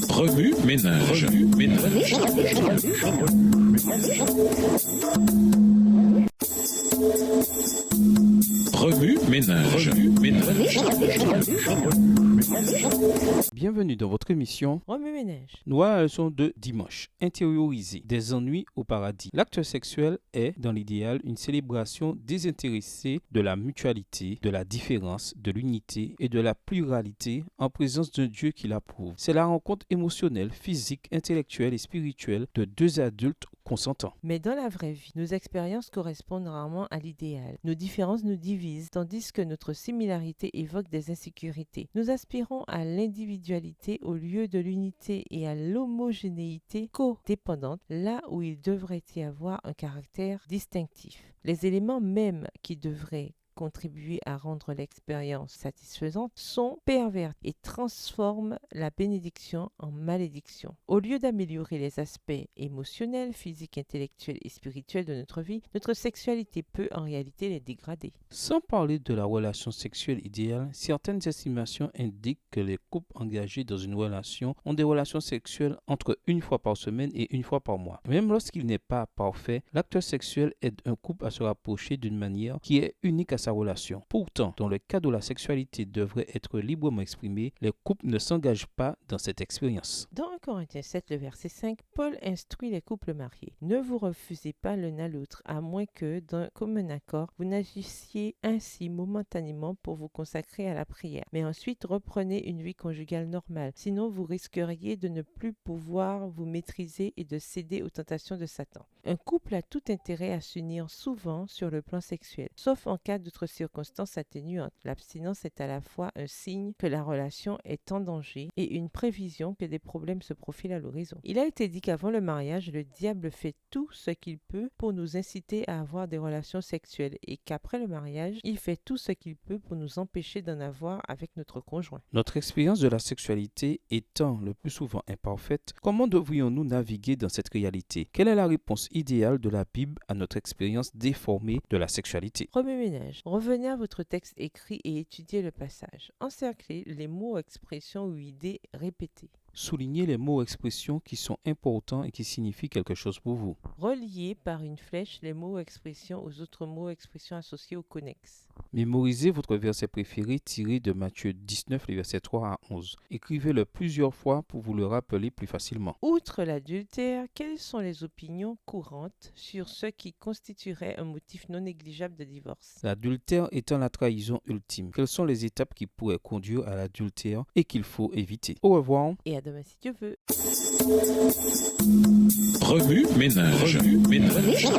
Remue ménage. Remue ménage. Bienvenue dans votre émission Remue ménage. Nous voilà à la leçon de dimanche. Intérioriser des ennuis au paradis. L'acte sexuel est, dans l'idéal, une célébration désintéressée de la mutualité, de la différence, de l'unité et de la pluralité en présence d'un Dieu qui l'approuve. C'est la rencontre émotionnelle, physique, intellectuelle et spirituelle de deux adultes consentants. Mais dans la vraie vie, nos expériences correspondent rarement à l'idéal. Nos différences nous divisent, tandis que notre similarité évoque des insécurités. Nous aspirons à l'individualité au lieu de l'unité et à l'homogénéité codépendante, là où il devrait y avoir un caractère distinctif. Les éléments mêmes qui devraient contribuer à rendre l'expérience satisfaisante sont pervers et transforment la bénédiction en malédiction. Au lieu d'améliorer les aspects émotionnels, physiques, intellectuels et spirituels de notre vie, notre sexualité peut en réalité les dégrader. Sans parler de la relation sexuelle idéale, certaines estimations indiquent que les couples engagés dans une relation ont des relations sexuelles entre une fois par semaine et une fois par mois. Même lorsqu'il n'est pas parfait, l'acte sexuel aide un couple à se rapprocher d'une manière qui est unique à sa relation. Pourtant, dans le cas où la sexualité devrait être librement exprimée, les couples ne s'engagent pas dans cette expérience. Dans 1 Corinthiens 7, le verset 5, Paul instruit les couples mariés. Ne vous refusez pas l'un à l'autre, à moins que, d'un commun accord, vous n'agissiez ainsi momentanément pour vous consacrer à la prière. Mais ensuite, reprenez une vie conjugale normale. Sinon, vous risqueriez de ne plus pouvoir vous maîtriser et de céder aux tentations de Satan. Un couple a tout intérêt à s'unir souvent sur le plan sexuel, sauf en cas d'autres circonstances atténuantes. L'abstinence est à la fois un signe que la relation est en danger et une prévision que des problèmes se profilent à l'horizon. Il a été dit qu'avant le mariage, le diable fait tout ce qu'il peut pour nous inciter à avoir des relations sexuelles et qu'après le mariage, il fait tout ce qu'il peut pour nous empêcher d'en avoir avec notre conjoint. Notre expérience de la sexualité étant le plus souvent imparfaite, comment devrions-nous naviguer dans cette réalité? Quelle est la réponse idéale de la Bible à notre expérience déformée de la sexualité? Remue ménage. Revenez à votre texte écrit et étudiez le passage. Encerclez les mots, expressions ou idées répétées. Soulignez les mots ou expressions qui sont importants et qui signifient quelque chose pour vous. Reliez par une flèche les mots ou expressions aux autres mots ou expressions associés au connexe. Mémorisez votre verset préféré tiré de Matthieu 19, les versets 3 à 11. Écrivez-le plusieurs fois pour vous le rappeler plus facilement. Outre l'adultère, quelles sont les opinions courantes sur ce qui constituerait un motif non négligeable de divorce? L'adultère étant la trahison ultime. Quelles sont les étapes qui pourraient conduire à l'adultère et qu'il faut éviter? Au revoir. Et à demain si Dieu veut. Remue ménage. Remue ménage.